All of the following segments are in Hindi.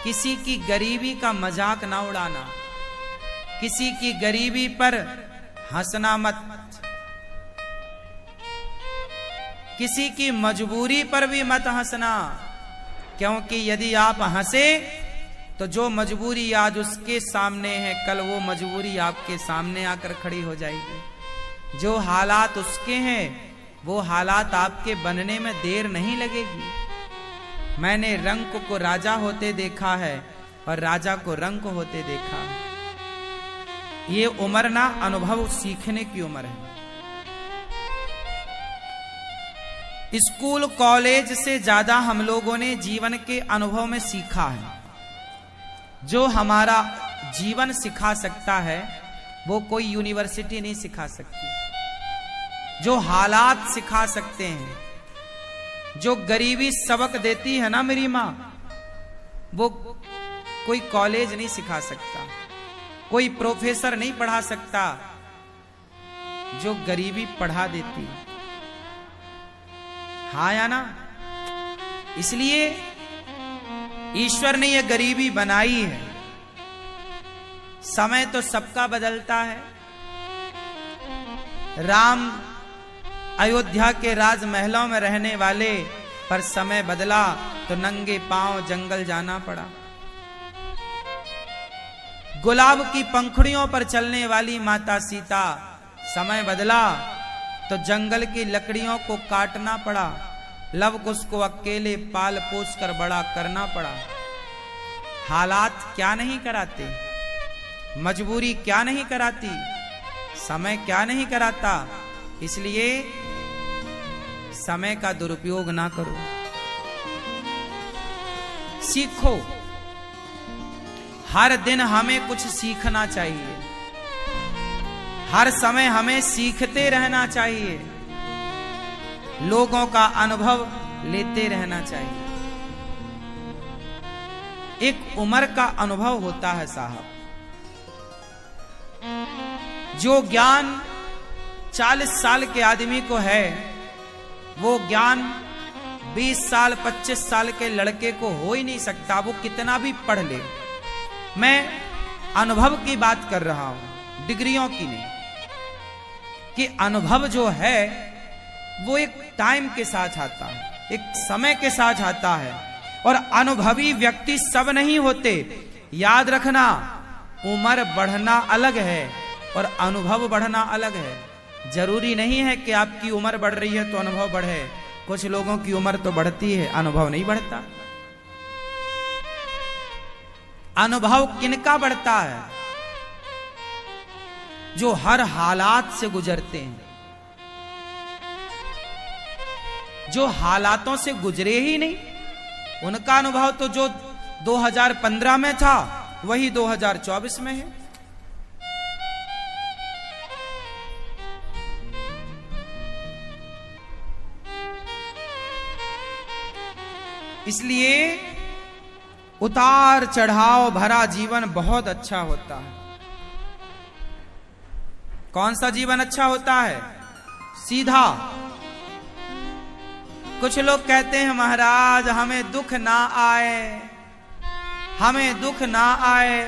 किसी की गरीबी का मजाक ना उड़ाना, किसी की गरीबी पर हंसना मत, किसी की मजबूरी पर भी मत हंसना, क्योंकि यदि आप हंसे तो जो मजबूरी आज उसके सामने है, कल वो मजबूरी आपके सामने आकर खड़ी हो जाएगी। जो हालात उसके हैं वो हालात आपके बनने में देर नहीं लगेगी। मैंने रंक को राजा होते देखा है और राजा को रंक होते देखा है। ये उम्र ना अनुभव सीखने की उम्र है। स्कूल कॉलेज से ज्यादा हम लोगों ने जीवन के अनुभव में सीखा है। जो हमारा जीवन सिखा सकता है वो कोई यूनिवर्सिटी नहीं सिखा सकती। जो हालात सिखा सकते हैं, जो गरीबी सबक देती है ना मेरी माँ, वो कोई कॉलेज नहीं सिखा सकता, कोई प्रोफेसर नहीं पढ़ा सकता। जो गरीबी पढ़ा देती है, हाँ या ना? इसलिए ईश्वर ने यह गरीबी बनाई है। समय तो सबका बदलता है। राम अयोध्या के राजमहलों में रहने वाले, पर समय बदला तो नंगे पांव जंगल जाना पड़ा। गुलाब की पंखुड़ियों पर चलने वाली माता सीता, समय बदला तो जंगल की लकड़ियों को काटना पड़ा। लव कुश को अकेले पाल पोस कर बड़ा करना पड़ा। हालात क्या नहीं कराते, मजबूरी क्या नहीं कराती, समय क्या नहीं कराता। इसलिए समय का दुरुपयोग ना करो, सीखो। हर दिन हमें कुछ सीखना चाहिए, हर समय हमें सीखते रहना चाहिए, लोगों का अनुभव लेते रहना चाहिए। एक उम्र का अनुभव होता है साहब। जो ज्ञान 40 साल के आदमी को है, वो ज्ञान 20 साल 25 साल के लड़के को हो ही नहीं सकता, वो कितना भी पढ़ ले। मैं अनुभव की बात कर रहा हूं, डिग्रियों की नहीं। कि अनुभव जो है वो एक टाइम के साथ आता है, एक समय के साथ आता है। और अनुभवी व्यक्ति सब नहीं होते। याद रखना, उम्र बढ़ना अलग है और अनुभव बढ़ना अलग है। जरूरी नहीं है कि आपकी उम्र बढ़ रही है तो अनुभव बढ़े। कुछ लोगों की उम्र तो बढ़ती है, अनुभव नहीं बढ़ता। अनुभव किनका बढ़ता है? जो हर हालात से गुजरते हैं, जो हालातों से गुजरे ही नहीं, उनका अनुभव तो जो 2015 में था वही 2024 में है। इसलिए उतार चढ़ाव भरा जीवन बहुत अच्छा होता है। कौन सा जीवन अच्छा होता है? सीधा। कुछ लोग कहते हैं महाराज हमें दुख ना आए, हमें दुख ना आए।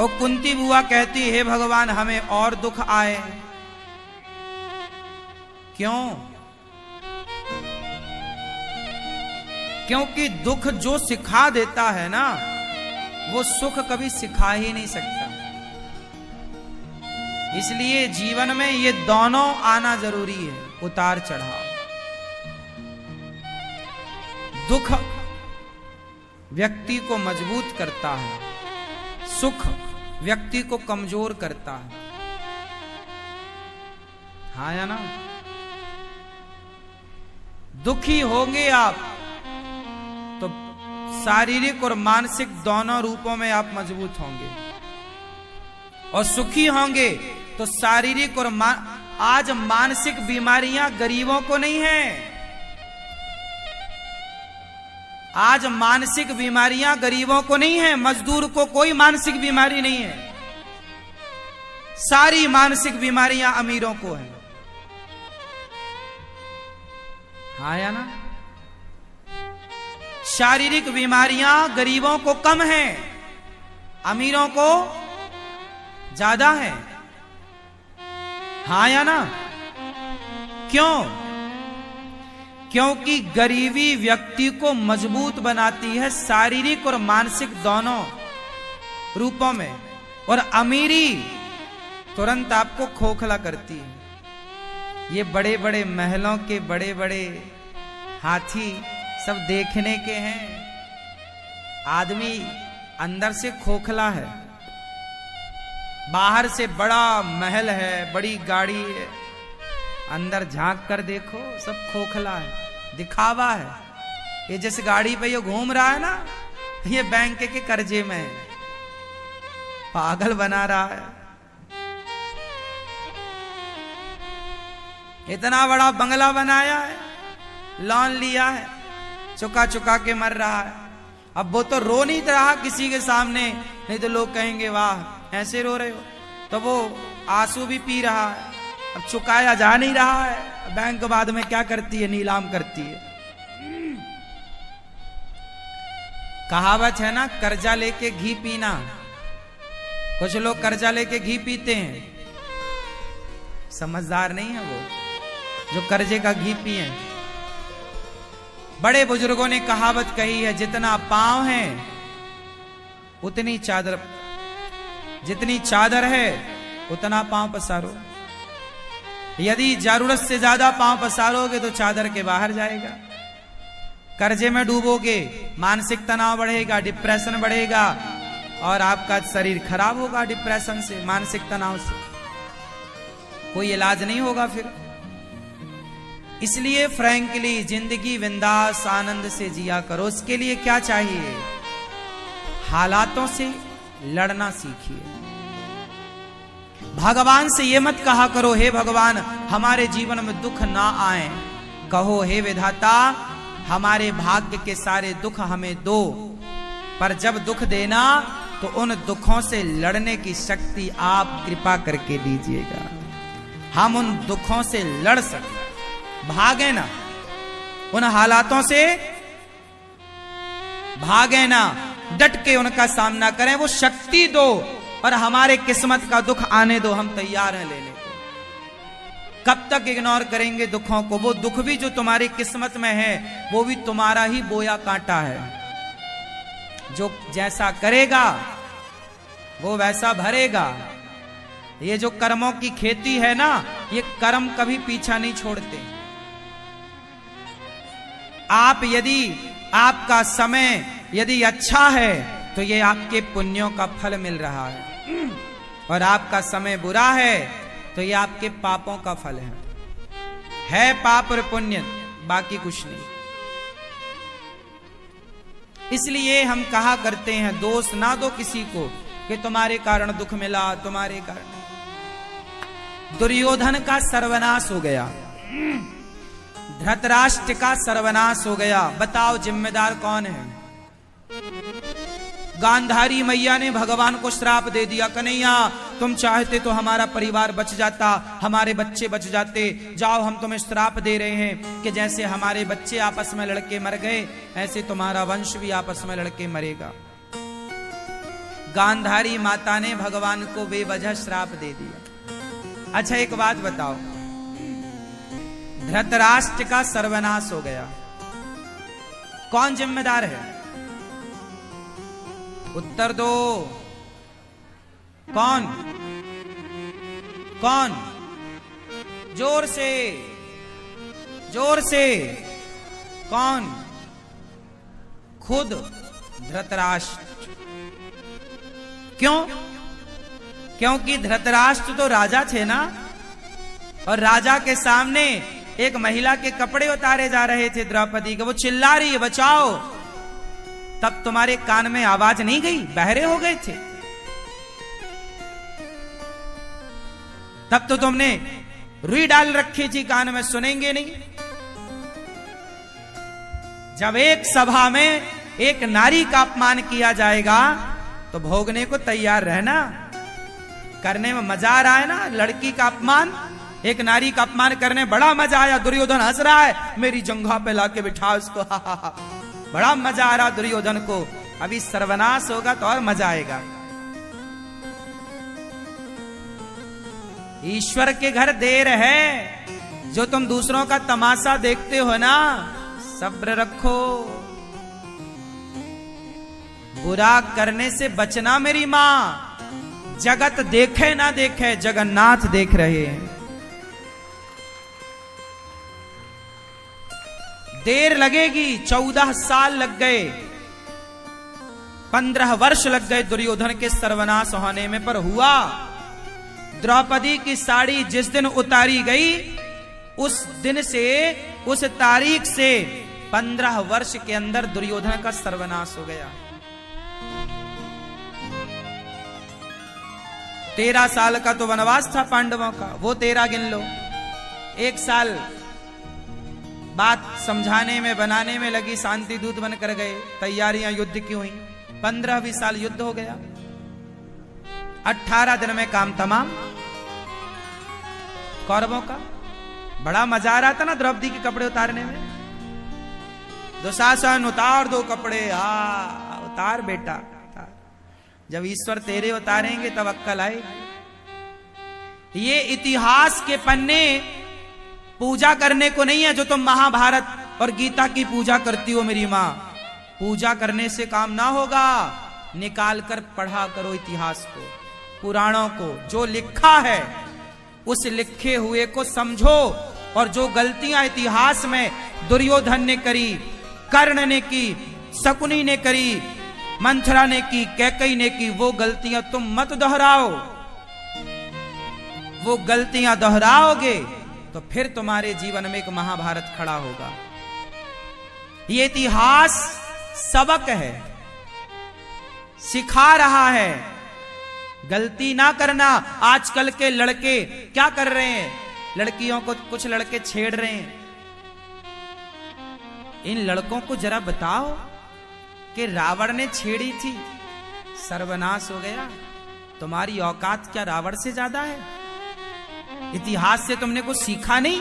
और कुंती बुआ कहती है भगवान हमें और दुख आए। क्यों? क्योंकि दुख जो सिखा देता है ना, वो सुख कभी सिखा ही नहीं सकता। इसलिए जीवन में ये दोनों आना जरूरी है, उतार चढ़ाव। दुख व्यक्ति को मजबूत करता है, सुख व्यक्ति को कमजोर करता है। हाँ या ना? दुखी होंगे आप तो शारीरिक और मानसिक दोनों रूपों में आप मजबूत होंगे, और सुखी होंगे तो शारीरिक और आज मानसिक बीमारियां गरीबों को नहीं है। आज मानसिक बीमारियां गरीबों को नहीं है, मजदूर को कोई मानसिक बीमारी नहीं है। सारी मानसिक बीमारियां अमीरों को है। हाँ या ना? शारीरिक बीमारियां गरीबों को कम हैं, अमीरों को ज्यादा है। हाँ या ना? क्यों? क्योंकि गरीबी व्यक्ति को मजबूत बनाती है शारीरिक और मानसिक दोनों रूपों में, और अमीरी तुरंत आपको खोखला करती है। ये बड़े बड़े महलों के बड़े बड़े हाथी सब देखने के हैं, आदमी अंदर से खोखला है। बाहर से बड़ा महल है, बड़ी गाड़ी है, अंदर झांक कर देखो सब खोखला है, दिखावा है। ये जिस गाड़ी पे ये घूम रहा है ना, ये बैंक के कर्जे में है, पागल बना रहा है। इतना बड़ा बंगला बनाया है, लोन लिया है, चुका चुका के मर रहा है। अब वो तो रो नहीं रहा किसी के सामने, नहीं तो लोग कहेंगे वाह ऐसे रो रहे हो, तो वो आंसू भी पी रहा है। अब चुकाया जा नहीं रहा है, बैंक बाद में क्या करती है, नीलाम करती है। कहावत है ना, कर्जा लेके घी पीना। कुछ लोग कर्जा लेके घी पीते हैं, समझदार नहीं है वो जो कर्जे का घी पिए। बड़े बुजुर्गों ने कहावत कही है, जितना पांव है उतनी चादर, जितनी चादर है उतना पांव पसारो। यदि जरूरत से ज्यादा पांव पसारोगे तो चादर के बाहर जाएगा। कर्जे में डूबोगे, मानसिक तनाव बढ़ेगा, डिप्रेशन बढ़ेगा, और आपका शरीर खराब होगा डिप्रेशन से, मानसिक तनाव से। कोई इलाज नहीं होगा फिर। इसलिए फ्रैंकली जिंदगी बिंदास आनंद से जिया करो। उसके लिए क्या चाहिए? हालातों से लड़ना सीखिए। भगवान से ये मत कहा करो हे भगवान हमारे जीवन में दुख ना आए, कहो हे विधाता हमारे भाग्य के सारे दुख हमें दो। पर जब दुख देना तो उन दुखों से लड़ने की शक्ति आप कृपा करके दीजिएगा, हम उन दुखों से लड़ सकें। भागे ना, उन हालातों से भागे ना, डट के उनका सामना करें, वो शक्ति दो और हमारे किस्मत का दुख आने दो, हम तैयार हैं लेने को। कब तक इग्नोर करेंगे दुखों को? वो दुख भी जो तुम्हारी किस्मत में है वो भी तुम्हारा ही बोया कांटा है। जो जैसा करेगा वो वैसा भरेगा। ये जो कर्मों की खेती है ना, ये कर्म कभी पीछा नहीं छोड़ते। आप यदि आपका समय यदि अच्छा है तो ये आपके पुण्यों का फल मिल रहा है, और आपका समय बुरा है तो ये आपके पापों का फल है पाप और पुण्य, बाकी कुछ नहीं। इसलिए हम कहा करते हैं दोष ना दो किसी को कि तुम्हारे कारण दुख मिला, तुम्हारे कारण। दुर्योधन का सर्वनाश हो गया, धृतराष्ट्र का सर्वनाश हो गया। बताओ जिम्मेदार कौन है? गांधारी मैया ने भगवान को श्राप दे दिया, कन्हैया तुम चाहते तो हमारा परिवार बच जाता, हमारे बच्चे बच जाते, जाओ हम तुम्हें श्राप दे रहे हैं कि जैसे हमारे बच्चे आपस में लड़के मर गए ऐसे तुम्हारा वंश भी आपस में लड़के मरेगा। गांधारी माता ने भगवान को बेवजह श्राप दे दिया। अच्छा एक बात बताओ, धृतराष्ट्र का सर्वनाश हो गया, कौन जिम्मेदार है? उत्तर दो, कौन? कौन? जोर से, जोर से। कौन? खुद धृतराष्ट्र। क्यों? क्योंकि धृतराष्ट्र तो राजा थे ना, और राजा के सामने एक महिला के कपड़े उतारे जा रहे थे द्रौपदी के, वो चिल्ला रही है बचाओ, तब तुम्हारे कान में आवाज नहीं गई? बहरे हो गए थे तब तो तुमने रुई डाल रखी थी कान में, सुनेंगे नहीं। जब एक सभा में एक नारी का अपमान किया जाएगा तो भोगने को तैयार रहना। करने में मजा आ रहा है ना, लड़की का अपमान, एक नारी का अपमान करने बड़ा मजा आया। दुर्योधन हंस रहा है, मेरी जंघा पे लाके बिठा उसको, बड़ा मजा आ रहा दुर्योधन को, अभी सर्वनाश होगा तो और मजा आएगा। ईश्वर के घर देर है, जो तुम दूसरों का तमाशा देखते हो ना, सब्र रखो, बुरा करने से बचना मेरी मां। जगत देखे ना देखे, जगन्नाथ देख रहे हैं। देर लगेगी, 14 साल लग गए, 15 वर्ष लग गए दुर्योधन के सर्वनाश होने में, पर हुआ। द्रौपदी की साड़ी जिस दिन उतारी गई, उस दिन से, उस तारीख से 15 वर्ष के अंदर दुर्योधन का सर्वनाश हो गया। 13 साल का तो वनवास था पांडवों का, वो 13 गिन लो। 1 साल बात समझाने में, बनाने में लगी, शांति दूत बनकर गए, तैयारियां युद्ध की हुई। 15वीं साल युद्ध हो गया, 18 दिन में काम तमाम कौरवों का। बड़ा मजा आ रहा था ना द्रौपदी के कपड़े उतारने में। दुशासन उतार दो कपड़े, उतार बेटा उतार। जब ईश्वर तेरे उतारेंगे तब अक्कल आए। ये इतिहास के पन्ने पूजा करने को नहीं है, जो तुम महाभारत और गीता की पूजा करती हो मेरी मां। पूजा करने से काम ना होगा, निकाल कर पढ़ा करो इतिहास को, पुराणों को। जो लिखा है उस लिखे हुए को समझो, और जो गलतियां इतिहास में दुर्योधन ने करी, कर्ण ने की, शकुनी ने करी, मंथरा ने की, कैकेयी ने की, वो गलतियां तुम मत दोहराओ। वो गलतियां दोहराओगे तो फिर तुम्हारे जीवन में एक महाभारत खड़ा होगा। ये इतिहास सबक है, सिखा रहा है, गलती ना करना। आजकल के लड़के क्या कर रहे हैं, लड़कियों को कुछ लड़के छेड़ रहे हैं। इन लड़कों को जरा बताओ कि रावण ने छेड़ी थी, सर्वनाश हो गया। तुम्हारी औकात क्या रावण से ज्यादा है? इतिहास से तुमने कुछ सीखा नहीं?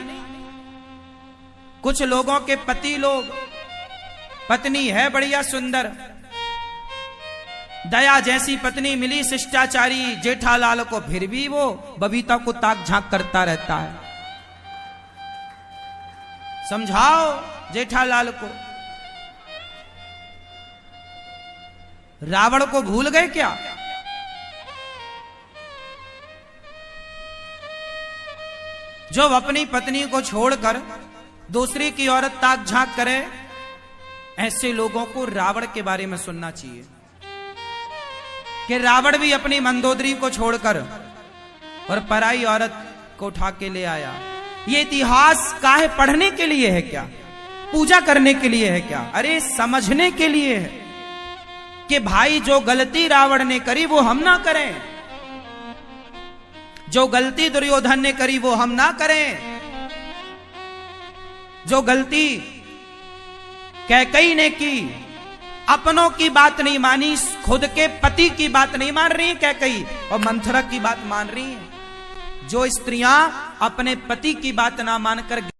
कुछ लोगों के पति लोग, पत्नी है बढ़िया सुंदर, दया जैसी पत्नी मिली, शिष्टाचारी जेठालाल को, फिर भी वो बबीता को ताक झांक करता रहता है। समझाओ जेठालाल को। रावण को भूल गए क्या? जो अपनी पत्नी को छोड़कर दूसरी की औरत ताक झांक करे, ऐसे लोगों को रावण के बारे में सुनना चाहिए कि रावण भी अपनी मंदोदरी को छोड़कर और पराई औरत को उठा के ले आया। ये इतिहास काहे पढ़ने के लिए है क्या? पूजा करने के लिए है क्या? अरे समझने के लिए है कि भाई जो गलती रावण ने करी वो हम ना करें, जो गलती दुर्योधन ने करी वो हम ना करें, जो गलती कैकेयी ने की, अपनों की बात नहीं मानी, खुद के पति की बात नहीं मान रही कैकेयी, और मंथरा की बात मान रही है। जो स्त्रियां अपने पति की बात ना मानकर